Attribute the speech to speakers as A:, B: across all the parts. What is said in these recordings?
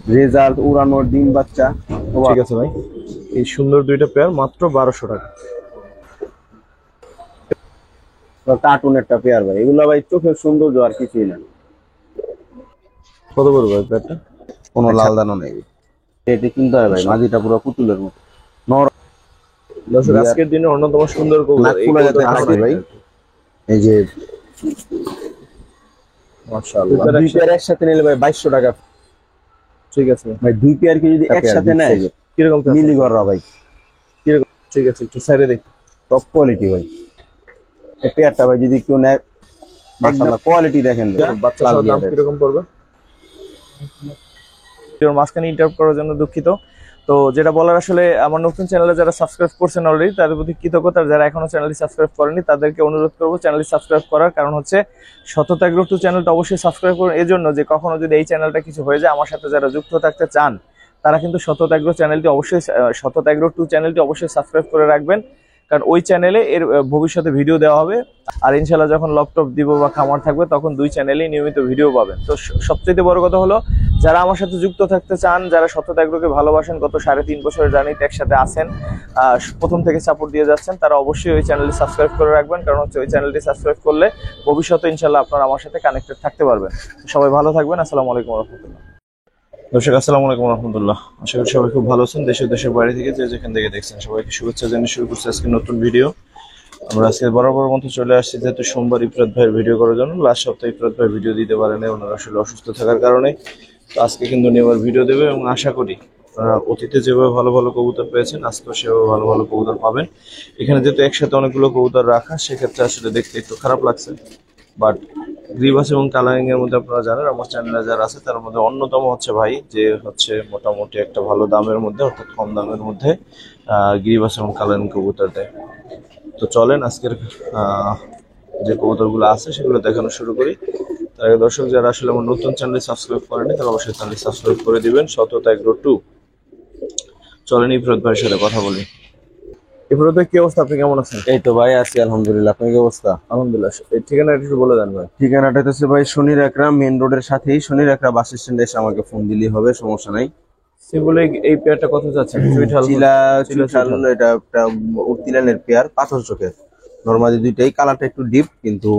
A: Result উড়ানোর ডিম বাচ্চা।
B: ঠিক আছে ভাই, এই সুন্দর দুইটা পেয়ার মাত্র 1200 টাকা।
A: কার্টুন একটা পেয়ার ভাই, এগুলো ভাই চোখের সৌন্দর্য আর কিছুই না।
B: কত পড়বে ভাই পেয়ারটা?
A: কোনো লাল দানো নেই, এটি কিনতে হয় ভাই, মাঝিটা পুরো পুতুলের মতো।
B: দর্শক আজকের দিনে অন্যতম সুন্দর কবুতর এই
A: যাতে হাসি ভাই, এই যে
B: মাশাআল্লাহ
A: দুই পেয়ার একসাথে নিলে ভাই 2200 টাকা।
B: ঠিক আছে
A: ভাই দুই পেয়ার কি যদি একসাথে নেয়
B: কিরকম
A: মিলি কররা ভাই,
B: কিরকম? ঠিক আছে, একটু সাইডে দেখ।
A: টপ কোয়ালিটি ভাই এই পেয়ারটা ভাই, যদি কেউ নেয় মাশাআল্লাহ কোয়ালিটি দেখেন।
B: বাচ্চা সহ দাম কিরকম পড়বে? মাঝখানে ইন্টারাপ্ট করার জন্য দুঃখিত। তো যেটা বলার, আসলে আমার নতুন চ্যানেলে যারা সাবস্ক্রাইব করছেন অলরেডি তাদের প্রতি কৃতজ্ঞতা, যারা এখনো চ্যানেলটি সাবস্ক্রাইব করেনি তাদেরকে অনুরোধ করবো চ্যানেলটি সাবস্ক্রাইব করার। কারণ হচ্ছে সততা এগ্রো 2 চ্যানেলটা অবশ্যই সাবস্ক্রাইব করুন, এই জন্য যে কখনো যদি এই চ্যানেলটা কিছু হয়ে যায় আমার সাথে যারা যুক্ত থাকতে চান তারা কিন্তু সততা এগ্রো চ্যানেলটি অবশ্যই, সততা এগ্রো 2 চ্যানেলটি অবশ্যই সাবস্ক্রাইব করে রাখবেন। কারণ ওই চ্যানেলে এর ভবিষ্যতে ভিডিও দেওয়া হবে, আর ইনশাল্লাহ যখন ল্যাপটপ দিব বা খামার থাকবে তখন দুই চ্যানেলেই নিয়মিত ভিডিও পাবেন। তো সবচেয়ে বড় কথা হলো, যারা আমার সাথে যুক্ত থাকতে চান, যারা সততা এগ্রোকে ভালোবাসেন, গত 3.5 বছরের জার্নিতে একসাথে আছেন, প্রথম থেকে সাপোর্ট দিয়ে যাচ্ছেন, তারা অবশ্যই ওই চ্যানেলটি সাবস্ক্রাইব করে রাখবেন। কারণ হচ্ছে ওই চ্যানেলটি সাবস্ক্রাইব করলে ভবিষ্যতে ইনশাল্লাহ আপনারা আমার সাথে কানেক্টেড থাকতে পারবেন। সবাই ভালো থাকবেন। আসসালামু আলাইকুম রহমতুল্লাহ। দর্শক আসসালামু আলাইকুম রহমতুল্লাহ, আশা করি সবাই খুব ভালো আছেন। দেশের বাইরে থেকে যে যেখান থেকে দেখছেন সবাইকে শুভেচ্ছা জানিয়ে শুরু করছি আজকে নতুন ভিডিও। আমরা আজকে বরাবর মতো চলে আসছি যেহেতু সোমবার ইফরাত ভাইয়ের ভিডিও করার জন্য। লাস্ট সপ্তাহে ইফরাত ভাই ভিডিও দিতে পারেন, ওনারা আসলে অসুস্থ থাকার কারণে। তো আজকে কিন্তু নেবার ভিডিও দেবে এবং আশা করি অতীতে যেভাবে ভালো ভালো কবুতর পেয়েছেন আজকেও সেভাবে ভালো ভালো কবুতর পাবেন। এখানে যেহেতু একসাথে অনেকগুলো কবুতর রাখা, সেক্ষেত্রে আসলে দেখতে একটু খারাপ লাগছে, বাট গ্রিবাস এবং কালারিং এর মধ্যে আপনারা জানেন আমার চ্যানেলে যারা আছে তার মধ্যে অন্যতম হচ্ছে ভাই, যে হচ্ছে মোটামুটি একটা ভালো দামের মধ্যে, অর্থাৎ কম দামের মধ্যে গ্রিবাস এবং কালারিং কবুতর দেয়। তো চলেন আজকের যে কবুতরগুলো আছে সেগুলো দেখানো শুরু করি। তার আগে দর্শক যারা আসলে আমার নতুন চ্যানেল সাবস্ক্রাইব করেনি তারা অবশ্যই চ্যানেল সাবস্ক্রাইব করে দিবেন, সততা এগ্রো 2। চলেন ইফরাত ভাইয়ের সাথে কথা বলি। ইফরাত ভাই কি অবস্থা, আপনি কেমন আছেন?
A: এই তো ভাই আছি আলহামদুলিল্লাহ, আপনার কি অবস্থা?
B: আলহামদুলিল্লাহ। এই ঠিকানাটা একটু বলে দেন ভাই।
A: ঠিকানাটা হচ্ছে ভাই শনির একরা মেইন রোডের সাথেই, শনির একরা বাস স্ট্যান্ডে এসে আমাকে ফোন দিলেই হবে, সমস্যা নাই।
B: সিম্পল এই পেয়ারটা কত যাচ্ছে?
A: চুইঠাল, এটা একটা উত্তিলানের পেয়ার, পাথর চোখের। নরমালি দুইটাই কালারটা একটু ডিপ, কিন্তু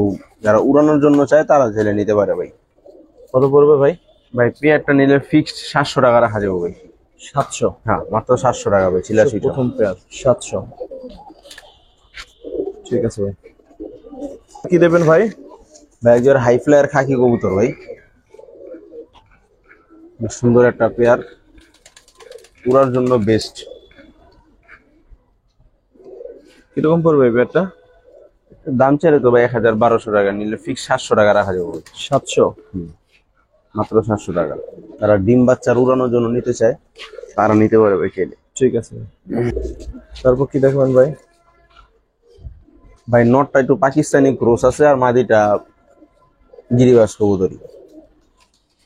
A: যারা উড়ানোর জন্য চায় তারা ঝেলে নিতে পারে ভাই।
B: কত পড়বে ভাই?
A: ভাই পেয়ারটা নিলে ফিক্সড 700 টাকা রাখা যাবে ভাই।
B: 700?
A: হ্যাঁ মাত্র 700 টাকা ভাই, চিলা সুইটা
B: প্রথম পেয়ার 700। ঠিক আছে ভাই, কি দেবেন ভাই?
A: ভাই একজন হাই ফ্লায়ার খাকি কবুতর ভাই, সুন্দর একটা পেয়ার, উড়ার জন্য বেস্ট।
B: কিরকম পড়বে এই পেয়ারটা?
A: দাম চাইলে তো ভাই 1200 টাকা, নিলে ফিক্স 700 টাকা রাখা যাবে ভাই।
B: 700?
A: মাত্র 700 টাকা। তারা ডিম বাচ্চার উড়ানোর জন্য নিতে চায় তারা নিতে পারে ভাই চাইলে।
B: ঠিক আছে, তারপর কি দেখবেন ভাই?
A: ভাই নটটা একটু পাকিস্তানি ক্রস আছে, আর মাদিটা গিরিবাস কবুতরি,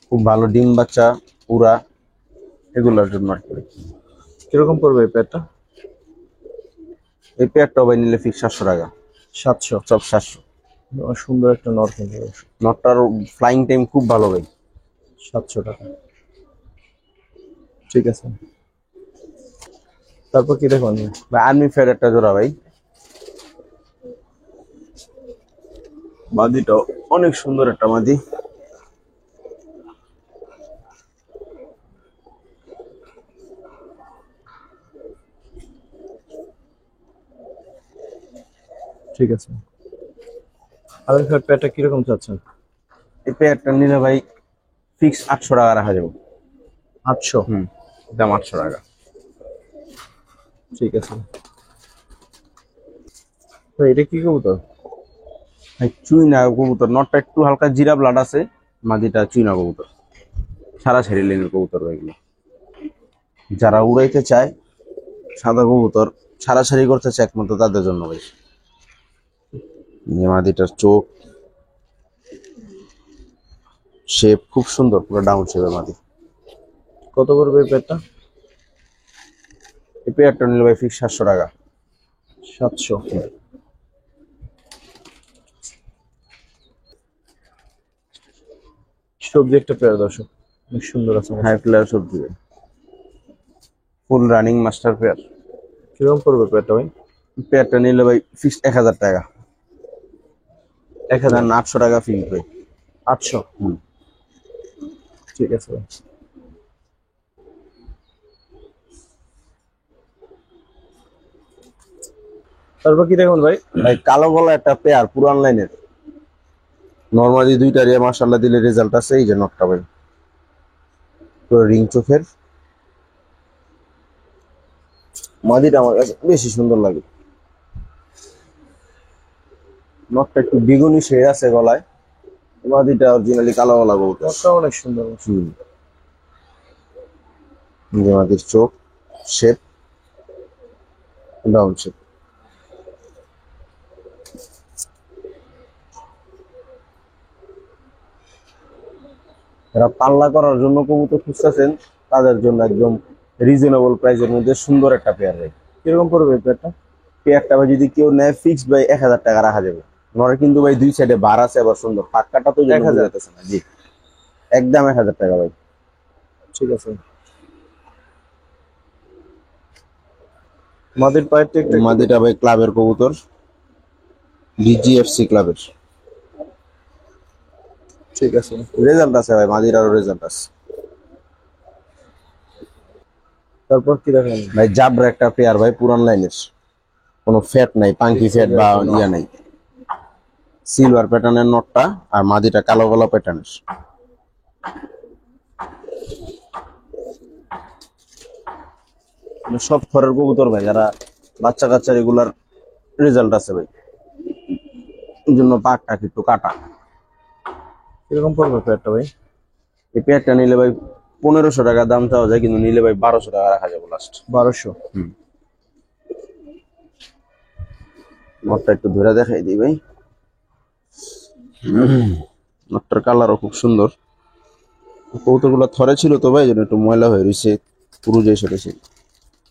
A: খুব ভালো ডিম বাচ্চা উড়া, এগুলোর জন্য আর কি।
B: কিরকম পড়বে এই পেয়ারটা?
A: এই পেয়ারটা ভাই নিলে ফিক্স 700 টাকা।
B: 700?
A: সব 700।
B: সুন্দর একটা নট কিন্তু।
A: নটটার ফ্লাইং টাইম খুব ভালো ভাই।
B: 700 টাকা, ঠিক আছে। তারপর কি দেখুন
A: ভাই আর্মি ফেয়ার একটা জোড়া ভাই, মাদিটা অনেক সুন্দর একটা মাদি।
B: ঠিক আছে। আর্মি ফেয়ার পেয়ারটা কিরকম চাচ্ছেন?
A: এই পেয়ারটা নিলে ভাই ফিক্স 800 টাকা রাখা যাবে।
B: 800?
A: দাম 800 টাকা।
B: ঠিক আছে। তো এটা কি কবুতর?
A: চুইনা কবুতর, নটটা একটু হালকা জিরা ব্লাড আছে, মাদিটা চুইনা কবুতর, সারা ছেড়ে লেনের কবুতর এগুলো। যারা উড়াইতে চায় সাদা কবুতর, ছাড়াছাড়ি করতে চায় একমাত্র তাদের জন্য ভাই। মাদিটার চোখ শেপ খুব সুন্দর, পুরো ডাউন শেপের মাদি।
B: কত পড়বে এই পেয়ারটা?
A: এই পেয়ারটা নিলে ভাই ফিক্স 700 টাকা।
B: 700? সবজি একটা পেয়ার দর্শক, অনেক সুন্দর আছে
A: হাই ফ্লায়ার সবজি ভাই, ফুল রানিং মাস্টার পেয়ার।
B: কিরকম পড়বে পেয়ারটা ভাই?
A: পেয়ারটা নিলে ভাই ফিক্সড 1000 টাকা।
B: 1000
A: 800 টাকা ফিক্স ভাই।
B: 800। ঠিক আছে ভাই। তারপর কি দেখুন ভাই?
A: ভাই কালো গলা একটা পেয়ার পুরান লাইনের, নরমালি দুইটা রিয়া মাশাআল্লাহ দিলে রেজাল্ট আছে। এই যে নটটা ভাই, পুরো রিং চোখের, মাদিটা আমার কাছে বেশি সুন্দর লাগে। নটটা একটু বেগুনি শেড আছে গলায়, মাদিটা অরিজিনালি কালো গলা কবুতর।
B: নটটা অনেক সুন্দর।
A: যে মাদির চোখ শেপ ডাউন শেপ। যারা পাল্লা করার জন্য কবুতর খুঁজতেছেন তাদের জন্য একদম রিজনেবল প্রাইসের মধ্যে সুন্দর একটা পেয়ার ভাই।
B: কিরকম পড়বে পেয়ারটা?
A: পেয়ারটা ভাই যদি কেউ নেয় ফিক্সড ভাই 1000 টাকা রাখা যাবে। নরে কিন্তু ভাই দুই সাইডে বার আছে, আবার সুন্দর পাক্কাটা তো
B: 1000
A: যাইতেছে না। জি একদম 1000 টাকা ভাই।
B: ঠিক আছে। মাদির পায়েরটা একটু
A: মাদিটা ভাই ক্লাবের কবুতর, বিজিএফসি ক্লাবের।
B: ঠিক আছে।
A: রেজাল্ট আছে ভাই, মাদির আরো রেজাল্ট আছে।
B: তারপর কি দেখেন
A: ভাই জাবরা একটা পেয়ার ভাই, পুরান লাইনের, কোনো ফ্যাট নাই, পাঙ্কি ফ্যাট বা ইয়া নাই। সিলভার প্যাটার্নের নটটা আর মাদিটা কালো গলা প্যাটার্নের। সব খড়ের কবুতর ভাই, যারা বাচ্চা কাচ্চা রেগুলার রেজাল্ট আছে ভাই, এই জন্য পাকটা একটু কাটা।
B: কিরকম পড়বে পেয়ারটা ভাই?
A: এই পেয়ারটা নিলে ভাই 1500 টাকা দাম চাওয়া যায়, কিন্তু নিলে ভাই 1200 টাকা রাখা যাবে লাস্ট।
B: 1200।
A: নটটা একটু ধরে দেখাই দিই ভাই। নটটার কালারও খুব সুন্দর। কবুতরগুলো থরে ছিল তো ভাই, জন্য একটু ময়লা হয়ে রয়েছে, পুরো যে সেটেছে।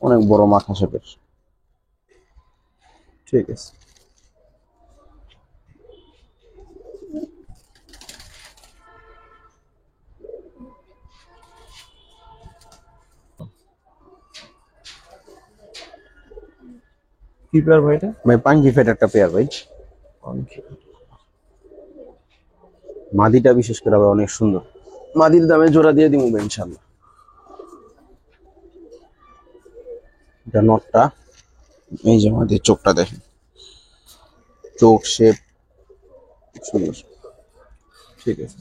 A: অনেক বড় মাথা শেপের।
B: ঠিক আছে। কি পেয়ার ভাই এটা?
A: ভাই পাঙ্কি ফেট একটা পেয়ার ভাই। মাদিটা বিশেষ করে আবার অনেক সুন্দর। মাদির দামে জোড়া দিয়ে দিব ভাই ইনশাআল্লাহ। এটা নটটা, এই যে মাদির চোখটা দেখেন, চোখ শেপ সুন্দর।
B: ঠিক আছে।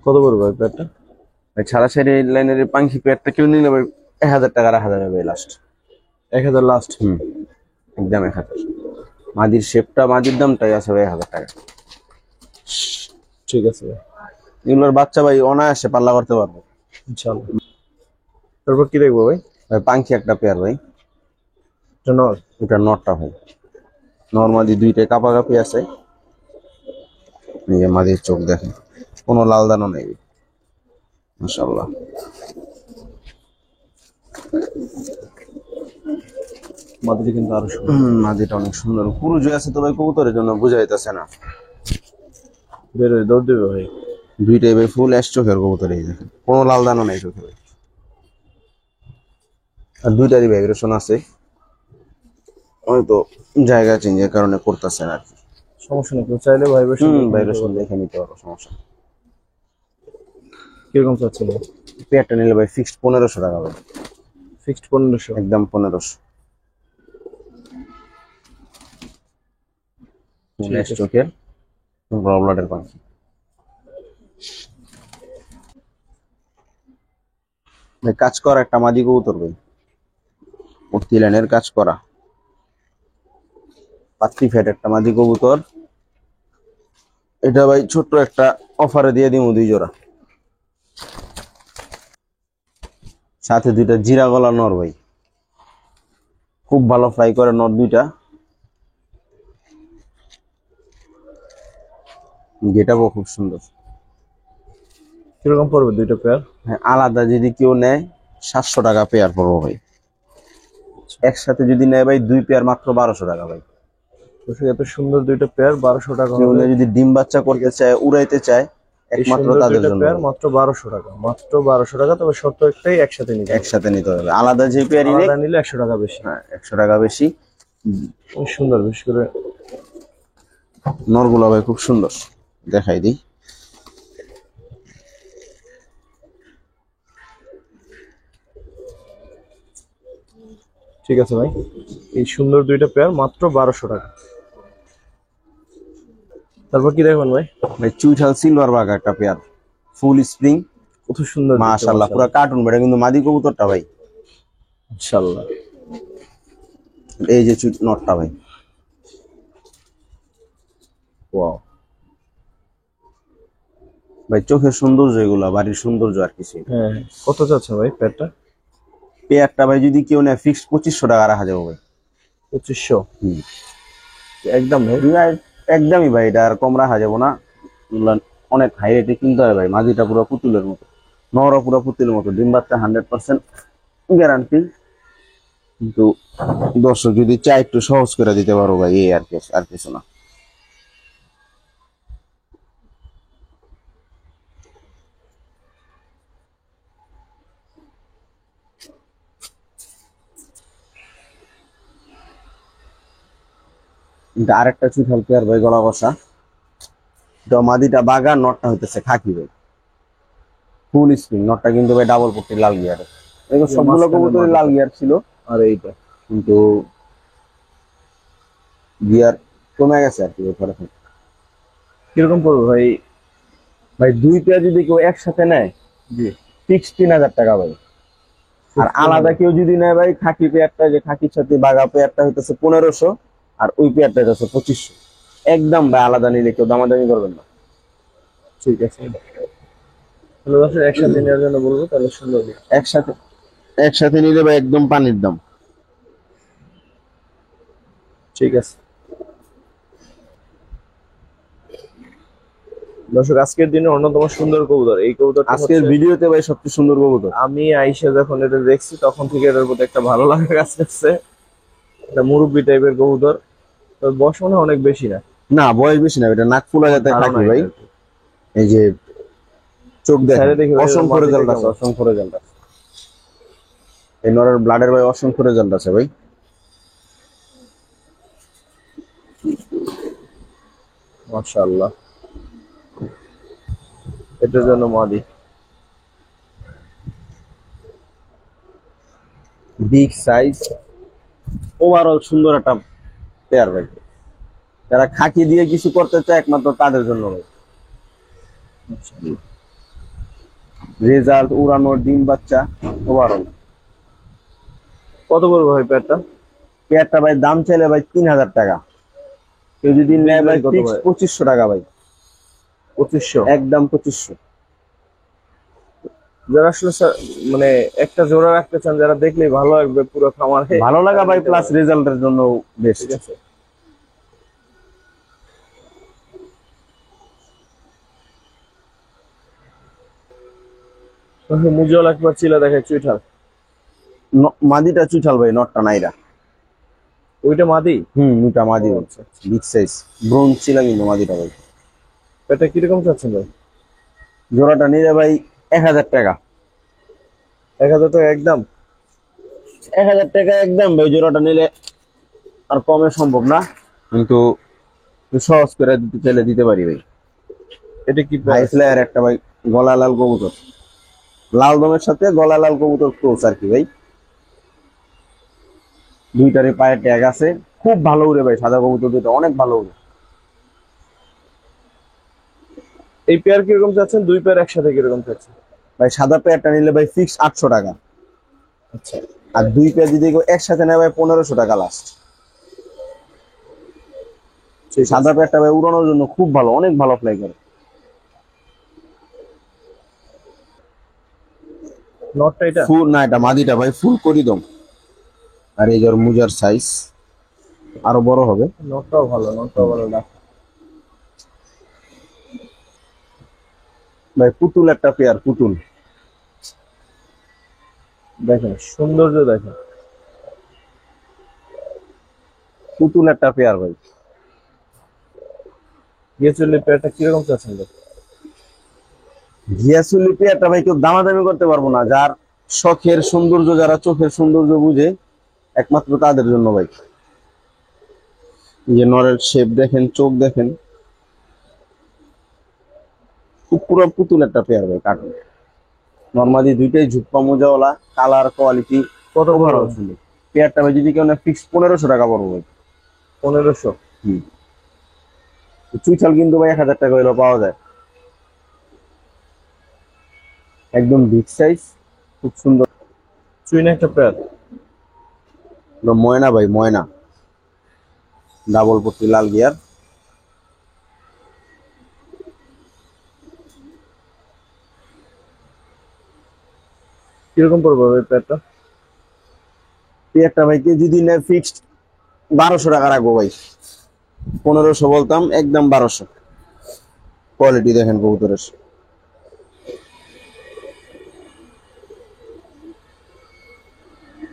B: কত পড়বে ভাই পেয়ারটা?
A: ভাই ছাড়া সাইড লাইনের পাঙ্কি পেয়ারটা কেউ নিলে ভাই 1000 টাকা রাখা যাবে ভাই লাস্ট।
B: 1000 লাস্ট।
A: একদম 1000। মাদির শেপটা, মাদির দামটাই আছে ভাই 1000 টাকা।
B: ঠিক আছে ভাই।
A: এগুলোর বাচ্চা ভাই অনায়াসে পাল্লা করতে পারবো
B: ইনশাআল্লাহ। তারপর কি দেখবো ভাই?
A: ভাই পাঙ্কি একটা পেয়ার ভাই,
B: এটা নর।
A: এটা নটটা ভাই। নর্মালি দুইটাই কাপাকাপি আছে। এই যে মাদির চোখ দেখেন, কোনো লাল দানও নেই মাশাআল্লাহ।
B: মাদিটা কিন্তু আরো সুন্দর।
A: মাদিটা অনেক সুন্দর। পুরো যে আছে তো ভাই কবুতরের জন্য বোঝা যাইতেছে না।
B: বের হয়ে দৌড় দেবে ভাই।
A: দুইটাই ভাই ফুল অ্যাশ চোখের কবুতর, এই দেখেন কোনো লাল দানও নেই চোখে ভাই। আর দুইটারই ভাইব্রেশন আছে, হয়তো জায়গা চেঞ্জের কারণে করতেছে না আর কি।
B: সমস্যা নেই, কেউ চাইলে ভাইব্রেশন
A: ভাইব্রেশন দেখে নিতে পারো, সমস্যা নেই।
B: কিরকম চাচ্ছেন?
A: পেয়ারটা নিলে ভাই ফিক্সড 1500 টাকা ভাই।
B: ফিক্সড 1500।
A: একদম 1500। নেক্সট চোখের ব্লডের পাখি। ভাই কাজ করা একটা মাদি কবুতর ভাই, উঠতি লাইনের কাজ করা পাত্তি ফ্যাট একটা মাদি কবুতর। এটা ভাই ছোট্ট একটা অফারে দিয়ে দিব 2 জোড়া, সাথে 2টা জিরা গলা নর ভাই, খুব ভালো ফ্লাই করে নর দুইটা। গেটাও খুব সুন্দর।
B: কিরকম পড়বে দুইটা পেয়ার?
A: হ্যাঁ, আলাদা যদি কেউ নেয় 700 টাকা পেয়ার পড়বো ভাই। একসাথে যদি নেয় ভাই 2 পেয়ার মাত্র 1200 টাকা ভাই।
B: দর্শক এত সুন্দর দুইটা পেয়ার 1200 টাকা
A: কেউ
B: হবে।
A: যদি ডিম বাচ্চা করতে চায়, উড়াইতে চায়,
B: এই
A: একমাত্র
B: সুন্দর
A: তাদের
B: দুইটা
A: জন্য।
B: পেয়ার মাত্র 1200 টাকা, মাত্র 1200 টাকা। তবে শর্ত একটাই, একসাথে নিতে হবে।
A: একসাথে নিতে হবে, আলাদা যে পেয়ারই নেই,
B: আলাদা নিলে 100 টাকা বেশি।
A: হ্যাঁ 100 টাকা বেশি।
B: খুব সুন্দর, বিশেষ করে
A: নরগুলো ভাই খুব সুন্দর, দেখাই দিই।
B: ঠিক আছে ভাই, এই সুন্দর দুইটা পেয়ার মাত্র 1200 টাকা। তারপর কি দেখবেন ভাই?
A: ভাই চুইঠাল সিলভার বাঘ একটা পেয়ার, ফুল স্প্রিং,
B: কত সুন্দর,
A: মাশাআল্লাহ পুরো কার্টুন। বেটা কিন্তু মাদি কবুতরটা ভাই,
B: ইনশাআল্লাহ।
A: এই যে নটটা ভাই,
B: ওয়াও
A: ভাই চোখের সৌন্দর্য, এগুলা বাড়ির সৌন্দর্য আর কিছু।
B: হ্যাঁ, কত যাচ্ছে ভাই পেয়ারটা?
A: পেয়ারটা ভাই যদি কেউ নেয় ফিক্সড 2500 টাকা রাখা যাবে ভাই।
B: 2500
A: হুম,
B: একদম ভাই।
A: ভাই একদমই ভাই, এটা আর কম রাখা যাবো না। এগুলা অনেক হাই রেটে কিনতে হয় ভাই। মাদিটা পুরো পুতুলের মতো, নরও পুরো পুতুলের মতো, ডিম বাচ্চা 100% গ্যারান্টি। কিন্তু দর্শক যদি চাই একটু সহজ করে দিতে পারো ভাই, এই আর কিছু, আর কিছু না। কিন্তু আরেকটা চুইঠাল পেয়ার ভাই, গলা বসা, তো মাদিটা বাগা, নটটা হইতেছে খাকি ভাই, ফুল স্প্রিং। নটটা কিন্তু ভাই ডাবল পট্টি লাল গিয়ারে, এগুলো সবগুলো কবুতরের লাল গিয়ার ছিল,
B: আর এইটা
A: কিন্তু গিয়ার কমে গেছে আর কি ব্যাপারে।
B: কিরকম পড়বে ভাই?
A: ভাই দুই পেয়ার যদি কেউ একসাথে নেয়,
B: জি,
A: ফিক্স 3000 টাকা ভাই। আর আলাদা কেউ যদি নেয় ভাই, খাকি পেয়ারটা, যে খাকির সাথে বাগা পেয়ারটা হইতেছে 1500, আর ওই পেয়ারটা হইতেছে 2500। একদম ভাই আলাদা নিলে কেউ দামাদামি করবেন না।
B: ঠিক আছে। তাহলে দর্শক একসাথে নেওয়ার জন্য বলবো, তাহলে সুন্দর হবে।
A: একসাথে একসাথে নিলে ভাই একদম পানির দাম।
B: ঠিক আছে দর্শক, আজকের দিনে অন্যতম সুন্দর কবুতর এই কবুতরটা
A: আজকের
B: হচ্ছে,
A: ভিডিওতে ভাই সবচেয়ে সুন্দর কবুতর।
B: আমি আইসা যখন এটা দেখছি তখন থেকে এটার প্রতি একটা ভালো লাগা কাজ করছে। এটা মুরব্বি টাইপের কবুতর, তবে বয়স মনে হয় অনেক বেশি না।
A: না বয়স বেশি না, এটা নাক ফুলা যাতে
B: ধারণা
A: খাকি ভাই।
B: এটা আর কি।
A: এই যে চোখ দেখেন,
B: ছেড়ে দেখি ভাই,
A: অসংখ্য
B: মাটিতে
A: রেজাল্ট আছে,
B: কেমন।
A: অসংখ্য রেজাল্ট আছে। এই নরের ব্লাডের ভাই অসংখ্য রেজাল্ট আছে ভাই।
B: মাশাআল্লাহ, এটার জন্য মাদি।
A: বিগ সাইজ, ওভারঅল সুন্দর একটা পেয়ার ভাই। যারা খাকি দিয়ে কিছু করতে চায় একমাত্র তাদের জন্য ভাই। রেজাল্ট, উড়ানো, ডিম বাচ্চা, ওভারঅল।
B: কত পড়বে ভাই পেয়ারটা?
A: পেয়ারটা ভাই দাম চাইলে ভাই 3000 টাকা, কেউ যদি নেয় ভাই
B: কত
A: ফিক্স
B: ভাই?
A: 2500 টাকা ভাই,
B: 2500।
A: একদম 2500।
B: যারা আসলে মানে একটা জোড়া রাখতে চান, যারা দেখলেই ভালো লাগবে পুরো খামারে,
A: ভালো লাগা ভাই প্লাস রেজাল্টের জন্য বেস্ট।
B: ঠিক আছে। মুজিওয়ালা একবার চিলা দেখে চুইঠাল।
A: মাদিটা চুইঠাল ভাই, নটটা নাইরা।
B: ওইটা মাদি?
A: ওটা মাদি
B: ও,
A: ভাই,
B: আচ্ছা আচ্ছা।
A: বিগ সাইজ ব্রোঞ্জ ছিল কিন্তু মাদিটা ভাই।
B: এটা কিরকম চাচ্ছেন ভাই?
A: জোড়াটা নিলে ভাই 1000 টাকা।
B: 1000 টাকা একদম?
A: 1000 টাকা একদম ভাই, জোড়াটা নিলে আর কমে সম্ভব না, কিন্তু একটু সহজ করে দিতে চাইলে দিতে পারি ভাই।
B: এটা কি
A: হাই ফ্লায়ার একটা ভাই, গলা লাল কবুতর, লাল দমের সাথে গলা লাল কবুতর ক্রস আর কি ভাই। দুইটারে পায়ে ট্যাগ আছে, খুব ভালো উড়ে ভাই, সাদা কবুতর দুটো অনেক ভালো উড়ে।
B: এই পেয়ার কিরকম চাচ্ছেন? দুই পেয়ার একসাথে কিরকম চাচ্ছেন?
A: ভাই সাদা পেয়ারটা নিলে ভাই ফিক্স 800 টাকা,
B: আচ্ছা,
A: আর দুই পেয়ার যদি কেউ একসাথে নেয় ভাই 1500 টাকা লাস্ট। সেই সাদা পেয়ারটা ভাই উড়ানোর জন্য খুব ভালো, অনেক ভালো ফ্লাই করে।
B: নটটা এটা?
A: ফুল না, এটা মাদিটা ভাই, ফুল করি দম। আর এই যার মুজার সাইজ আরো বড় হবে।
B: নটটাও ভালো, নটটাও ভালো না?
A: ভাই পুতুল একটা পেয়ার, পুতুল
B: দেখেন সৌন্দর্য দেখেন।
A: পুতুল একটা পেয়ার ভাই।
B: গিয়েচুল্লি পেয়ারটা কিরকম চাচ্ছেন ভাই?
A: ঘিয়াসুলি পেয়ারটা ভাই কেউ দামাদামি করতে পারবো না, যার শখের সৌন্দর্য, যারা চোখের সৌন্দর্য বুঝে একমাত্র তাদের জন্য ভাই। যে নরের শেপ দেখেন, চোখ দেখেন, খুব পুরো পুতুল একটা পেয়ার ভাই কার্টুন। নর্মালি দুইটাই ঝুপ্পা মোজাওয়ালা, কালার কোয়ালিটি
B: কত
A: ভালো
B: ভালো?
A: ছিল। পেয়ারটা ভাই যদি কেউ না ফিক্স 1500 টাকা পড়বো ভাই।
B: 1500?
A: হুম। চুইঠাল কিন্তু ভাই 1000 টাকা হইলেও পাওয়া যায়, একদম বিগ সাইজ, খুব সুন্দর।
B: চুইনা একটা পেয়ার।
A: ময়না ভাই, ময়না, ডাবল পট্টি, লাল গিয়ার।
B: কিরকম পড়বে ভাই পেয়ারটা?
A: পেয়ারটা ভাই কেউ যদি নেয় ফিক্সড 1200 টাকা রাখবো ভাই। 1500 বলতাম, একদম 1200। কোয়ালিটি দেখেন কবুতরের,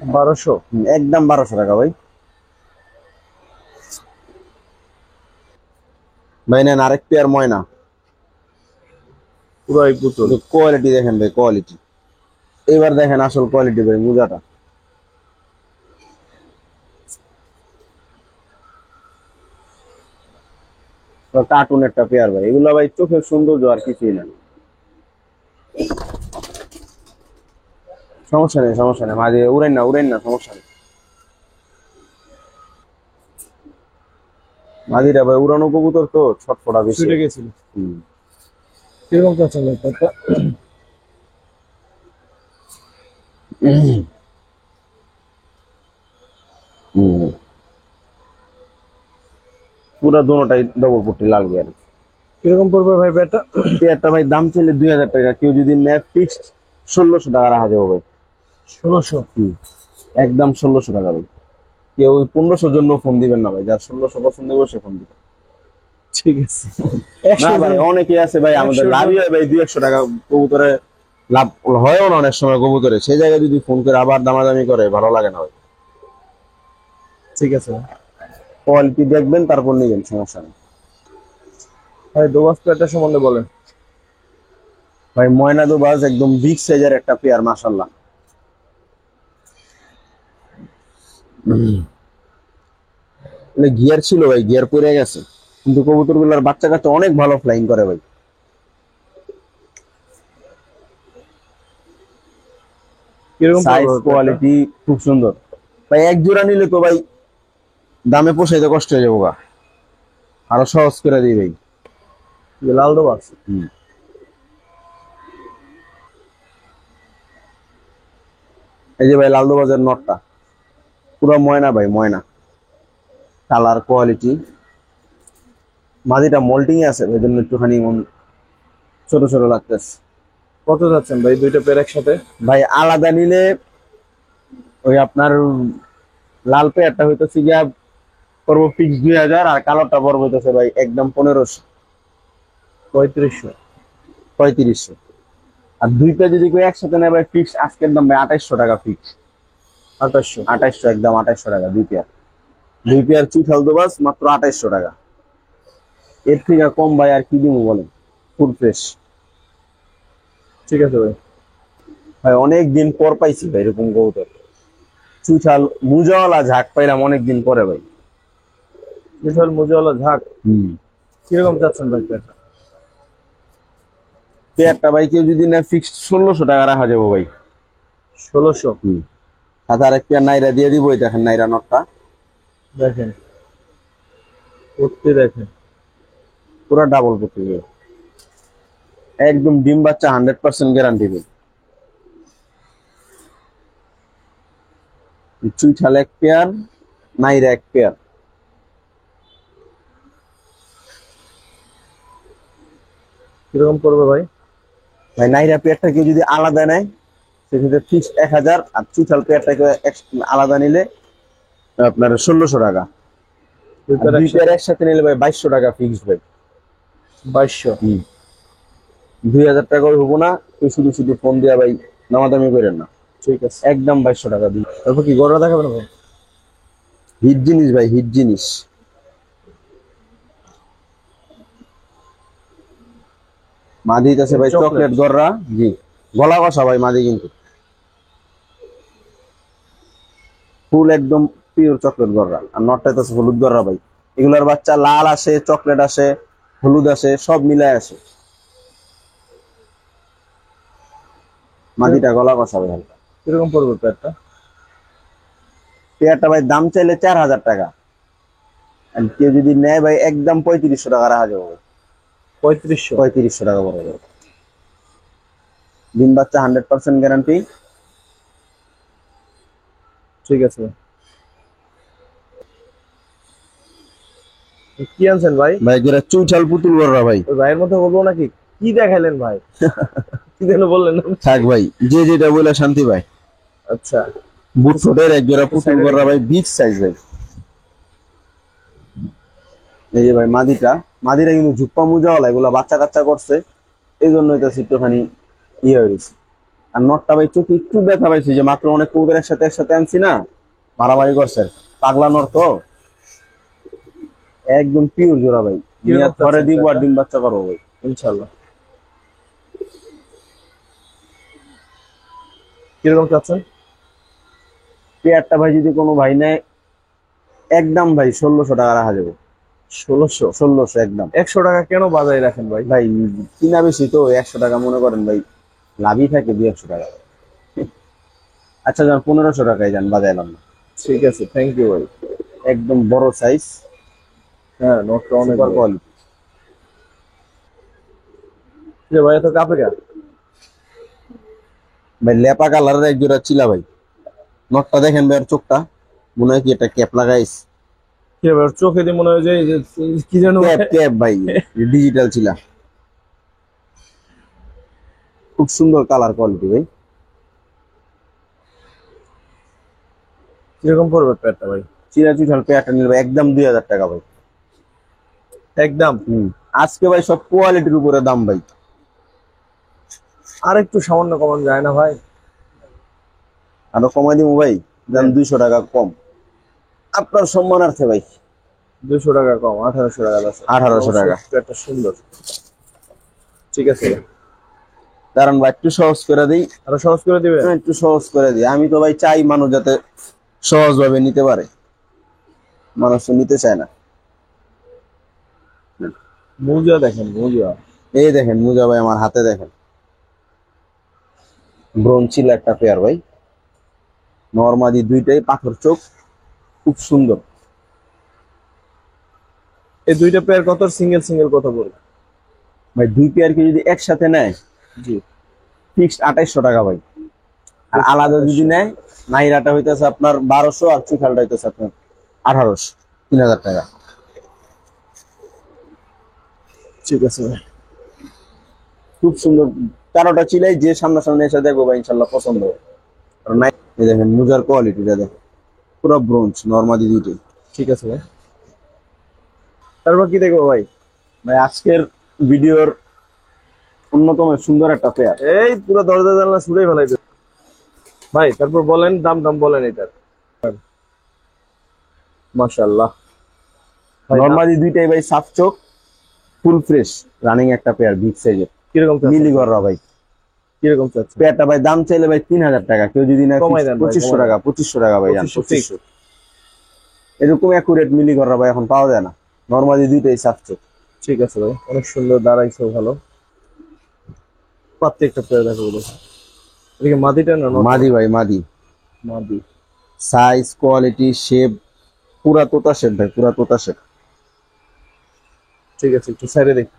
B: 1200?
A: একদম 1200 টাকা ভাই। ভাই নেন আরেক পেয়ার ময়না,
B: পুরাই পুতুল।
A: কোয়ালিটি দেখেন ভাই, কোয়ালিটি। এবার দেখেন আসল কোয়ালিটি ভাই, মুজাটা কার্টুন একটা পেয়ার ভাই। এগুলো ভাই চোখের সৌন্দর্য আর কিছুই না। সমস্যা নেই, সমস্যা নেই, মাঝে উড়েন না, উড়েন না, সমস্যা নেই। মাঝিরা ভাই উড়ানো কবুতর তো ছটফটা বেশি।
B: ছুটে গেছিল।
A: হুম।
B: কিরকম চাচ্ছেন ভাই পেয়ারটা?
A: হুম। পুরা দোনোটাই ডবল পট্টি, লাল গিয়ার।
B: কিরকম পড়বে ভাই পেয়ারটা?
A: পেয়ারটা ভাই দাম চাইলে 2000 টাকা, কেউ যদি নেয় ফিক্সড 1600 টাকা রাখা যাবে ভাই।
B: 1600?
A: হুম। একদম 1600 টাকা ভাই। কেউ 1500 জন্য ফোন দিবেন না ভাই, যার 1600 পছন্দ হবে সে ফোন দিবেন।
B: ঠিক আছে।
A: না ভাই, অনেকে আছে ভাই আমাদের
B: 100
A: লাভই হয় ভাই, 200 টাকা কবুতরে লাভ হয়ও না অনেক সময় কবুতরে, সেই জায়গায় যদি ফোন করে আবার দামাদামি করে ভালো লাগে না ভাই।
B: ঠিক আছে
A: কোয়ালিটি দেখবেন তারপর নিবেন, সমস্যা নেই
B: ভাই। দোবাস পেয়ারটা সম্বন্ধে বলেন।
A: ভাই। ময়না দোবাজ একদম বিগ সাইজের একটা পেয়ার, মাশাআল্লাহ। গিয়ার ছিল ভাই, গিয়ার পড়ে গেছে, কিন্তু কবুতর গুলার বাচ্চা কাচ্চা অনেক ভালো ফ্লাইং করে ভাই।
B: কিরকম
A: সাইজ
B: পড়বে
A: কোয়ালিটি খুব সুন্দর ভাই। এক জোড়া নিলে তো ভাই দামে পোষাইতে কষ্ট হয়ে যাবো গা, আরো সহজ করে দিই ভাই।
B: পেয়ারটা? লাল দোবাস।
A: হুম। এই যে ভাই লাল দোবাজের নটটা, পুরো ময়না ভাই, ময়না, কালার কোয়ালিটি। মাদিটা মল্টিং এ আছে, ওই জন্য একটুখানি ছোট ছোট লাগতেছে।
B: কত যাচ্ছেন ভাই দুইটা পেয়ার একসাথে?
A: ভাই আলাদা নিলে ওই আপনার লাল পেয়ারটা হইতেছে গিয়া পড়বো ফিক্স 2000, আর কালোটা পড়বো হইতেছে ভাই একদম 1500,
B: 3500?
A: 3500। আর দুই পেয়ার যদি কেউ একসাথে নেয় ভাই ফিক্স আজকের দাম ভাই 2800 টাকা ফিক্স।
B: 2800?
A: 2800, একদম 2800 টাকা দুই পেয়ার। দুই পেয়ার চুইঠাল দোবাস মাত্র 2800 টাকা। এর থেকে কম ভাই আর কি দিব বলেন, ফুল ফ্রেশ।
B: ঠিক আছে ভাই।
A: ভাই অনেক দিন পর পাইছি ভাই এরকম কবুতর, চুইঠাল মুজাওয়ালা ঝাঁক পাইলাম অনেক দিন পরে ভাই।
B: বিশাল মুজওয়ালা ঝাঁক।
A: হুম।
B: কিরকম যাচ্ছেন ভাই পেয়ারটা?
A: পেয়ারটা ভাই কেউ যদি না ফিক্সড 1600 টাকা রাখা যাবো ভাই।
B: 1600?
A: হুম। সাথে আরেক পেয়ার নাইরা দিয়ে দিব, এই দেখেন নাইরা নটটা,
B: দেখেন উঠতে দেখেন।
A: পুরো ডাবল পড়তে যাবে, একদম ডিম বাচ্চা 100% গ্যারান্টি ভাই। চুইঠাল এক পেয়ার, নাইরা এক পেয়ার।
B: কিরকম পড়বে ভাই?
A: ভাই নাইরা পেয়ারটা কেউ যদি আলাদা নেয় সেক্ষেত্রে ফিক্সড 1000, আর চুইঠাল পেয়ারটাকে আলাদা নিলে আপনার 1600 টাকা।
B: দুই
A: আর
B: পেয়ার
A: দুই পেয়ার
B: একসাথে
A: একসাথে নিলে ভাই 2200 টাকা ফিক্সড ভাই।
B: 2200?
A: 2000 টাকা হবো না, তুই শুধু শুধু ফোন দিয়া ভাই দামাদামি করেন না,
B: ঠিক আছে।
A: একদম 2200 টাকা দিই।
B: তারপর কি গড়া দেখাবেন ভাই?
A: হিট জিনিস ভাই, হিট জিনিস। মাদি আছে ভাই
B: চকলেট।
A: চকলেট গররা, জি গলা কষা ভাই মাদি, কিন্তু ফুল একদম পিওর চকলেট গররা। আর নটটা আছে হলুদ গররা ভাই। এগুলার বাচ্চা লাল আসে, চকলেট আসে, হলুদ আসে, সব মিলায় আসে। মাদিটা গলা কষা ভাই হালকা।
B: কিরকম পড়বে পেয়ারটা?
A: পেয়ারটা ভাই দাম চাইলে 4000 টাকা, আর কেউ যদি নেয় ভাই একদম 3500 টাকা রাখা যাবে ভাই।
B: 3500?
A: 3500 টাকা পড়ে যাবে। ডিম বাচ্চা 100% গ্যারান্টি।
B: ঠিক আছে। কি আনছেন ভাই?
A: ভাই যেটা চুইঠাল পুতুল গররা ভাই।
B: ওই ভাইয়ের মধ্যে বলবো নাকি? কি দেখাইলেন ভাই? কি যেন বললেন?
A: থাক ভাই, যে যেটা বলে শান্তি ভাই।
B: আচ্ছা,
A: বুট ঠোঁটের এক জোড়া পুতুল গররা ভাই, বিগ সাইজ ভাই। এই যে ভাই মাদিটা কিন্তু ঝুপ্পা মুজাওয়ালা, এগুলা বাচ্চা কাচ্চা করছে, এই জন্য এটা একটুখানি ইয়ে হয়েছে। আর নটটা ভাই চোখে একটু ব্যথা পাইছি, যে মাত্র অনেক কবুতর একসাথে আনছি না, মারামারি করছে, পাগলা নর তো, একদম পিওর জোড়া ভাই। নিয়াত করে দিব আর ডিম বাচ্চা করবো ভাই
B: ইনশাল্লাহ। কিরকম চাচ্ছেন?
A: পেয়ারটা ভাই যদি কোনো ভাই নেয়, একদম ভাই 1600 টাকা রাখা যাবে।
B: 1600?
A: 1600 একদম।
B: 100 টাকা কেন বাজায় রাখেন ভাই?
A: ভাই কিনা বেশি তো, 100 টাকা মনে করেন ভাই, লাভই থাকে 200 টাকা। আচ্ছা যান 1500 টাকায় যান, বাজাইলাম না।
B: ঠিক আছে, থ্যাংক ইউ ভাই।
A: একদম বড় সাইজ,
B: হ্যাঁ, নোটটা অনেক
A: সুপার
B: বড়।
A: কোয়ালিটি।
B: যে ভাই এত কাপে কা?
A: ভাই লেপা কালারের এক জোড়া চিলা ভাই। নটটা দেখেন ভাই, আর চোখটা মনে হয় কি একটা ক্যাপ লাগাইস।
B: কি ভাই, ওর চোখে দিয়ে মনে হয় যে কি যেন
A: ক্যাপ ভাই, ডিজিটাল চিলা, খুব সুন্দর কালার কোয়ালিটি ভাই।
B: কিরকম পড়বে পেয়ারটা ভাই?
A: চিরা চুঠাল পেয়ারটা নিলে ভাই একদম 2000 টাকা ভাই।
B: একদম?
A: আজকে ভাই সব কোয়ালিটির উপরে দাম ভাই।
B: আর একটু সামান্য কমান যায় না ভাই?
A: আরো কমাই দিব ভাই, দাম 200 টাকা কম, আপনার সম্মানার্থে ভাই।
B: 200 টাকা কম, 1800 টাকা আছে।
A: 1800 টাকা।
B: পেয়ারটা সুন্দর। ঠিক আছে,
A: দাঁড়ান ভাই একটু সহজ করে দিই।
B: আরো সহজ করে দিবে?
A: একটু সহজ করে দিই, আমি তো ভাই চাই মানুষ যাতে সহজ ভাবে নিতে পারে, মানুষ তো নিতে চায় না।
B: মুজা দেখেন, মুজা।
A: এই দেখেন মুজা ভাই, আমার হাতে দেখেন, ব্রোঞ্চিল একটা পেয়ার ভাই, নরমাদি দুইটাই পাথর চোখ, খুব সুন্দর।
B: এই দুইটা পেয়ার কত? সিঙ্গেল সিঙ্গেল কত পড়বে
A: ভাই দুই পেয়ারকে যদি একসাথে নেয়,
B: জি?
A: ফিক্সড 2800 টাকা ভাই। আর আলাদা যদি নেয়, নাইরাটা হইতেছে আপনার 1200, আর চুখালটা হইতেছে আপনার 1800, 3000 টাকা।
B: ঠিক আছে ভাই।
A: খুব সুন্দর, 4টা চিলাই যে সামনাসামনি এসে দেখবো ভাই ইনশাল্লাহ পছন্দ হবে। আর নাই এই দেখেন মুজার কোয়ালিটিটা দেখেন, পুরো ব্রোঞ্জ, নরমাদি দুইটাই।
B: ঠিক আছে ভাই। তারপর কি দেখবো ভাই?
A: ভাই আজকের ভিডিওর অন্যতম সুন্দর একটা পেয়ার।
B: এই পুরো দরজা জানলা ছুড়ে ফেলাইছে ভাই। তারপর বলেন, দাম বলেন এটার। মাশাআল্লাহ ভাই।
A: নরমাদি দুইটাই ভাই সাফ চোখ, ফুল ফ্রেশ রানিং একটা পেয়ার, বিগ সাইজের
B: কিরকম চাচ্ছেন?
A: মিলি গররা ভাই।
B: কিরকম চাচ্ছেন?
A: পেয়ারটা ভাই দাম চাইলে ভাই 3000 টাকা, কেউ যদি না
B: কমাই দেন ভাই,
A: 2500 টাকা, 2500 টাকা ভাই জান,
B: 2500 fix।
A: 2500। এরকম অ্যাকুরেট মিলি গররা ভাই এখন পাওয়া যায় না, নরমাদি দুইটাই সাফ চোখ।
B: ঠিক আছে ভাই, অনেক সুন্দর দাঁড়াইছে, ভালো। প্রত্যেকটা পেয়ার দেখো বলো। এদিকে মাদিটা না নর?
A: মাদি ভাই মাদি,
B: মাদি।
A: সাইজ কোয়ালিটি শেপ পুরা তোতা শেপ ভাই, পুরা তোতা শেপ।
B: ঠিক আছে, একটু সাইডে দেখি।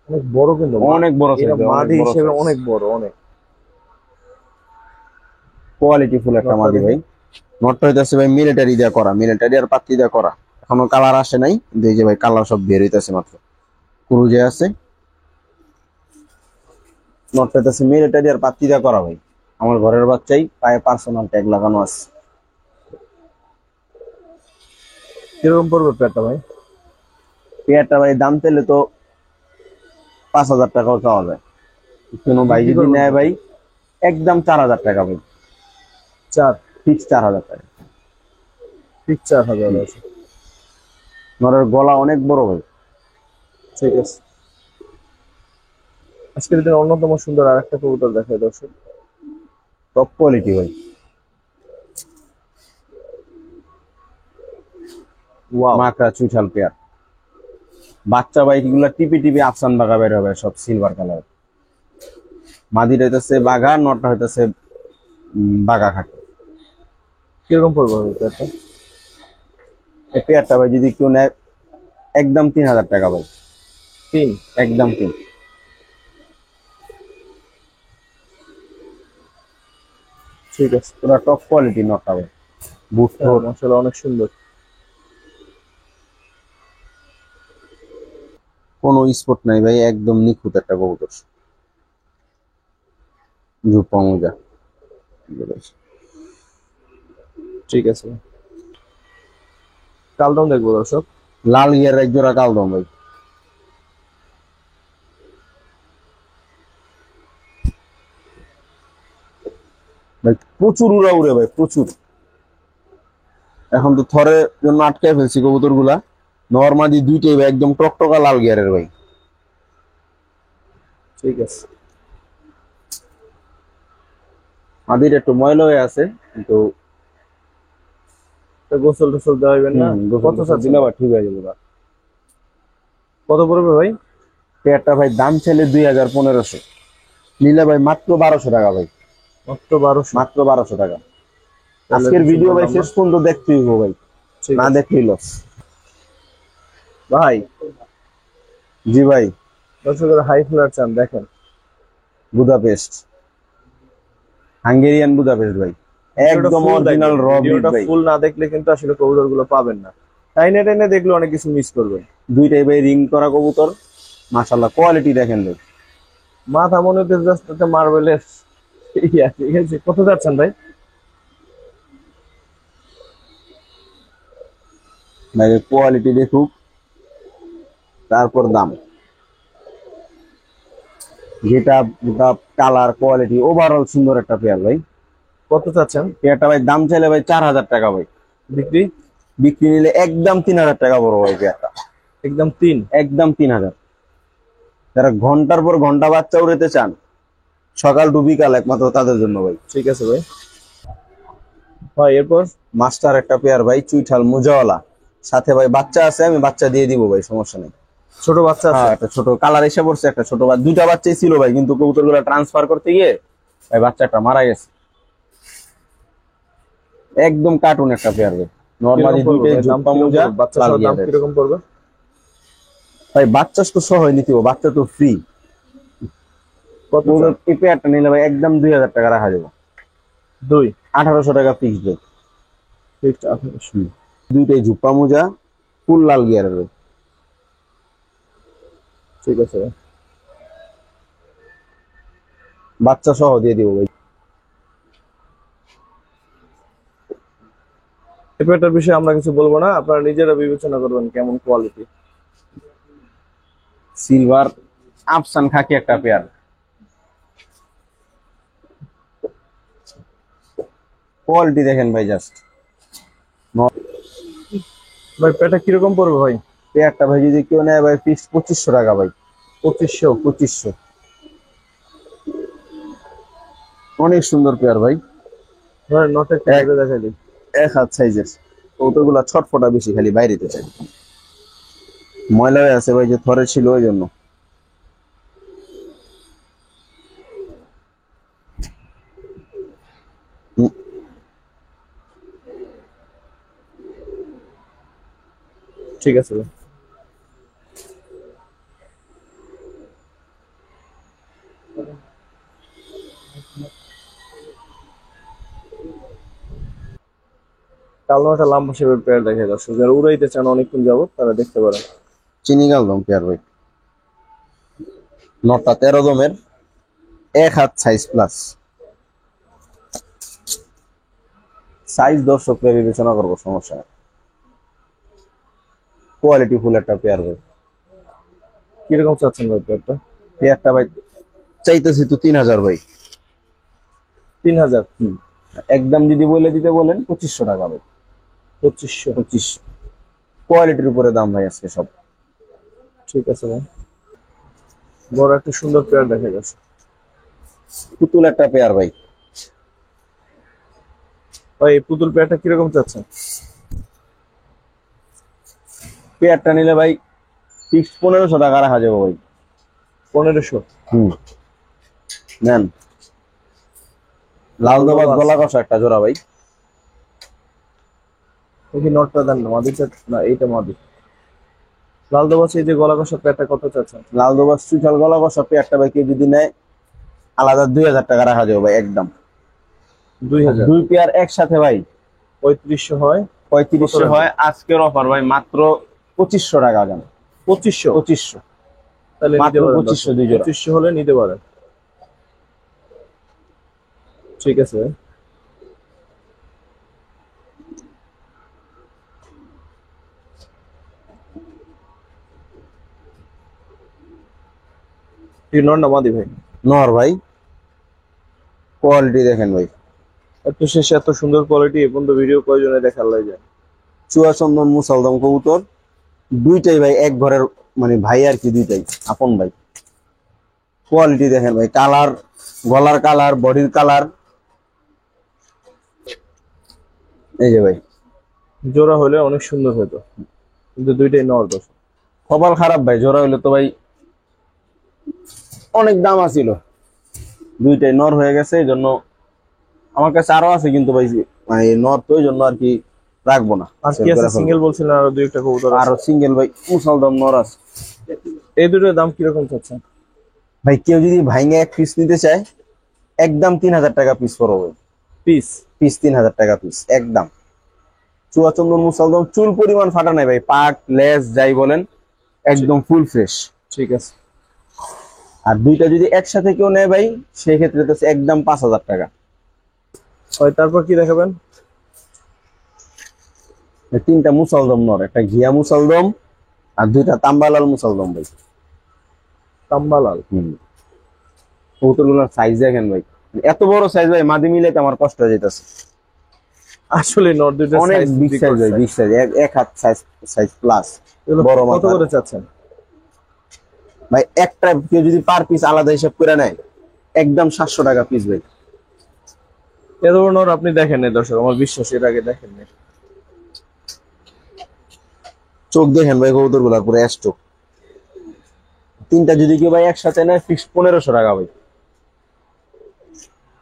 B: অনেক বড় কিন্তু,
A: অনেক বড়
B: এটা
A: size,
B: মাদি
A: অনেক বড়
B: হিসেবে
A: size।
B: অনেক বড়, অনেক
A: কোয়ালিটি ফুল একটা
B: নটটা
A: মাদি
B: দেখি।
A: ভাই। নটটা হইতাছে ভাই মিলিটারি দিয়া করা, মিলিটারি আর পাত্তি দিয়া করা, এখনো কালার আসে নাই, কিন্তু এই যে ভাই কালার সব বের হইতাছে মাত্র, ক্রুজে আছে। নটটা হইতাছে মিলিটারি আর পাত্তি দিয়া করা ভাই, আমার ঘরের বাচ্চাই, পায়ে পার্সোনাল ট্যাগ লাগানো আছে।
B: কিরকম পড়বে পেয়ারটা ভাই?
A: পেয়ারটা ভাই দাম চাইলে তো 5000 টাকাও চাওয়া যায়, কোনো ভাই
B: বিক্রি
A: যদি
B: করবেন
A: নেয়
B: কত?
A: ভাই একদম 4000 টাকা ভাই,
B: 4?
A: ফিক্স 4000 টাকা।
B: ঠিক 4000 আছে।
A: নরের গলা অনেক বড় ভাই,
B: ঠিক আছে, আজকের দিনে অন্যতম সুন্দর আর একটা কবুতর দেখায় দর্শক।
A: টপ কোয়ালিটি ভাই,
B: ওয়াও,
A: মাকড়া চুইঠাল পেয়ার। বাচ্চা ভাই এগুলা টিপি টিপি আফসান বাঘা বের হবে, সব সিলভার কালার। মাদিটা হইতেছে বাঘা, নটটা হইতেছে বাঘা খাটো।
B: কিরকম পড়বে হবে পেয়ারটা?
A: এই পেয়ারটা ভাই যদি কেউ নেয় একদম 3000 টাকা ভাই,
B: 3?
A: একদম 3।
B: ঠিক আছে,
A: পুরো টপ কোয়ালিটি নটটা ভাই, বুট ঠোঁট।
B: মাশাআল্লাহ অনেক সুন্দর।
A: কোনো স্পট নাই ভাই, একদম নিখুঁত একটা কবুতর। ঝুপা মোজা।
B: ঠিক আছে, কালদম দেখবো দর্শক।
A: লাল গিয়ার এক জোড়া কালদম ভাই। ভাই প্রচুর উড়া উড়ে ভাই, প্রচুর। এখন তো থরের জন্য আটকায় ফেলছি কবুতর গুলা। নর্মালি দুইটাই ভাই একদম টকটকা লাল গিয়ারের ভাই।
B: ঠিক আছে,
A: মাদির একটু ময়লা হয়ে আছে, কিন্তু
B: তো গোসল টোসল দেওয়াইবেন না? কত চাচ্ছেন?
A: দিলে আবার ঠিক হয়ে যাবে গা।
B: কত পড়বে ভাই?
A: পেয়ারটা ভাই দাম চাইলে 2500, নিলে ভাই মাত্র 1200 টাকা ভাই,
B: মাত্র 1200?
A: মাত্র 1200 টাকা। আজকের ভিডিও ভাই শেষ পর্যন্ত দেখতেই হবে ভাই,
B: ঠিক
A: না
B: আছে।
A: দেখলেই লস।
B: ভাই
A: জি ভাই,
B: দর্শকের হাই ফ্লার চান, দেখেন
A: বুদাপেস্ট, হাঙ্গেরিয়ান বুদাপেস্ট ভাই, একদম অরিজিনাল র ব্রিড ভাই।
B: ফুল না দেখলে কিন্তু আসলে কবুতর গুলো পাবেন না, টাইনে টাইনে দেখলে অনেক কিছু মিস করবেন।
A: দুইটাই ভাই রিং করা কবুতর, মাশাআল্লাহ কোয়ালিটি দেখেন ভাই।
B: মাথা মনে হচ্ছে জাস্ট একটা মার্বেলের। ঠিক আছে, কত যাচ্ছেন ভাই?
A: ভাই কোয়ালিটি দেখুক, তারপর দাম। যেটা কালার কোয়ালিটি ওভারঅল সুন্দর একটা পেয়ার ভাই।
B: কত চাচ্ছেন?
A: পেয়ারটা ভাই দাম চাইলে ভাই 4000 টাকা ভাই,
B: বিক্রি?
A: বিক্রি নিলে একদম 3000 টাকা বড় ভাই পেয়ারটা,
B: একদম 3?
A: একদম 3000। যারা ঘন্টার পর ঘন্টা বাচ্চা উড়াতে চান, সকাল টু বিকাল একমাত্র তাদের জন্য ভাই।
B: ঠিক আছে ভাই। হয় এরপর?
A: মাস্টার একটা পেয়ার ভাই, চুইঠাল মোজাওয়ালা, সাথে ভাই বাচ্চা আছে, আমি বাচ্চা দিয়ে দিব ভাই, সমস্যা নেই।
B: ছোট বাচ্চা আছে?
A: হ্যাঁ, একটা ছোট কালার এসে পড়ছে, একটা ছোট দুইটা বাচ্চাই ছিল ভাই, কিন্তু কবুতর গুলা ট্রান্সফার করতে গিয়ে ভাই বাচ্চাটা মারা গেছে। একদম কার্টুন একটা পেয়ার ভাই, নরমালি দুইটাই জুপ্পা মোজা।
B: বাচ্চা সহ দাম কিরকম পড়বে
A: ভাই? বাচ্চা তো সহ নিতে হবে, বাচ্চা তো ফ্রি।
B: কত?
A: এই পেয়ারটা নিলে ভাই একদম 2000 টাকা রাখা যাবে।
B: 2?
A: 1800 টাকা ফিক্সড ভাই।
B: ফিক্সড 1800?
A: দুইটাই জুপ্পা মোজা, ফুল লাল গিয়ারের ভাই।
B: ঠিক আছে ভাই।
A: বাচ্চা সহ দিয়ে দিব ভাই।
B: এই পেয়ারটার বিষয়ে আমরা কিছু বলবো না, আপনারা নিজেরা বিবেচনা করবেন কেমন কোয়ালিটি।
A: সিলভার আফসান খাকি একটা পেয়ার, কোয়ালিটি দেখেন ভাই জাস্ট।
B: ভাই পেয়ারটা কিরকম পড়বে ভাই?
A: পেয়ারটা ভাই যদি কেউ নেয় ভাই ফিক্সড 2500 টাকা ভাই।
B: 2500?
A: অনেক সুন্দর পেয়ার ভাই,
B: ভাই নটে একটা দেখাই দিই।
A: এক হাত সাইজের। কৌটোগুলা ছটফটা বেশি, খালি বাইরেতে চাই, ময়লা হয়ে আছে ভাই, যে থরে ছিল ওই জন্য।
B: ঠিক আছে ভাই। কালো একটা লাম্বা শেপের পেয়ার দেখে দর্শক, যারা উড়াইতে চান অনেকক্ষণ যাবত তারা দেখতে পারেন।
A: চিনি গালদম পেয়ার ভাই, নটটা 13 দমের, এক হাত সাইজ প্লাস। সাইজ দর্শক বিবেচনা করবো, সমস্যা নেই। কোয়ালিটি ফুল একটা পেয়ার ভাই।
B: কিরকম চাচ্ছেন ভাই পেয়ারটা?
A: পেয়ারটা ভাই চাইতেছি তো 3000 ভাই।
B: 3000?
A: একদম যদি বলে দিতে বলেন 2500 টাকা ভাই।
B: 2500?
A: 2500। কোয়ালিটির উপরে দাম ভাই আজকে সব।
B: ঠিক আছে ভাই। বড় একটা সুন্দর পেয়ার দেখা যাচ্ছে।
A: পুতুল একটা পেয়ার ভাই।
B: ভাই এই পুতুল পেয়ারটা কিরকম চাচ্ছেন?
A: পেয়ারটা নিলে ভাই ফিক্সড 1500 টাকা রাখা যাবে ভাই।
B: 1500?
A: নেন। লাল দবাজ গলা কষা একটা জোড়া ভাই।
B: দেখি নটটা দেন না, মাদিটা না, এইটা মাদি। লাল দবাস এই যে গলা কষা পেয়ারটা কত চাচ্ছেন?
A: লাল দবাজ চুইঠাল গলা কষা পেয়ারটা ভাই কেউ যদি নেয় আলাদা 2000 টাকা রাখা যাবে ভাই একদম।
B: 2000?
A: দুই পেয়ার একসাথে ভাই
B: 3500 হয়।
A: 3500 হয়। আজকের অফার ভাই মাত্র 2500 টাকা জান।
B: 2500?
A: 2500
B: তাহলে
A: মাত্র
B: নিতে পারেন।
A: 2500 দুই জোড়া।
B: 2500 হলে নিতে পারেন। ঠিক আছে ভাই। এই নর না মাদি ভাই?
A: নর ভাই। কোয়ালিটি দেখেন ভাই।
B: এত শেষে এত সুন্দর কোয়ালিটি, এখন তো ভিডিও প্রয়োজনে দেখার লাগে।
A: চুয়াচন্দন মুসালদম কবুতর দুইটাই ভাই এক ঘরের মানে ভাই আর কি, দুইটাই আপন ভাই। কোয়ালিটি দেখেন ভাই, কালার, গলার কালার, বডির কালার। এই যে ভাই
B: জোড়া হলে অনেক সুন্দর হতো, কিন্তু দুইটাই নর দোষ।
A: কপাল খারাপ ভাই, জোড়া হইলে তো ভাই অনেক দাম আছিল। দুইটাই নর হয়ে গেছে, এই জন্য আমার কাছে আরো আছে কিন্তু ভাই মানে নর, তো এই জন্য আর কি রাখবো না।
B: আর কি আছে? সিঙ্গেল বলছিলেন আরো দুই একটা কবুতর আছে।
A: আরো সিঙ্গেল ভাই মুসালদম নর আছে।
B: এই দুটোর দাম কিরকম চাচ্ছেন?
A: ভাই কেউ যদি ভাইঙ্গা এক পিস নিতে চায় একদম 3000 টাকা পিস পড়বে।
B: পিস?
A: পিস 3000 টাকা পিস একদম। চুয়াচন্দন মুসালদম চুল পরিমাণ ফাটা নাই ভাই, পাক লেজ যাই বলেন একদম ফুল ফ্রেশ।
B: ঠিক আছে।
A: আর দুইটা যদি একসাথে কেউ নেয় ভাই সেই ক্ষেত্রে তো একদম 5000 টাকা।
B: হয় তারপর কি দেখাবেন?
A: তিনটা মুসালদম নর, একটা ঘিয়া মুসালদম আর দুইটা তাম্বালাল মুসালদম ভাই।
B: তাম্বালাল?
A: কবুতরগুলোর সাইজ দেখেন ভাই, এত বড় সাইজ ভাই মাদি মিলাইতে আমার কষ্ট হয়ে যাইতেছে।
B: আসলে নর দুইটা
A: অনেক
B: সাইজ
A: বিগ সাইজ ভাই, বিগ সাইজ, এক হাত সাইজ প্লাস বড়
B: কত
A: মাথা।
B: করে চাচ্ছেন
A: ভাই একটা কেউ যদি পার পিস আলাদা হিসাব করে নেয় একদম 700 টাকা পিস ভাই।
B: এত বড় নর আপনি দেখেন না দর্শক, আমার বিশ্বাস, এর আগে দেখেন না।
A: চোখ দেখেন ভাই কবুতর গুলার পুরো অ্যাশ চোখ। তিনটা যদি কেউ ভাই একসাথে নেয় ফিক্স 1500 টাকা ভাই।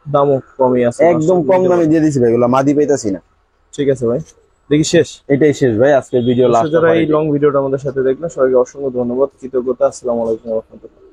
B: দামও কমই আছে,
A: একদম কম দামে দিয়ে দিছি ভাই, এগুলা মাদি পাইতাছি না।
B: ঠিক আছে ভাই, দেখি শেষ।
A: এটাই শেষ ভাই আজকের ভিডিও লাস্ট।
B: যারা এই লং ভিডিওটা আমাদের সাথে দেখলেন সবাইকে অসংখ্য ধন্যবাদ, কৃতজ্ঞতা। আসসালামু আলাইকুম ওয়া রাহমাতুল্লাহ।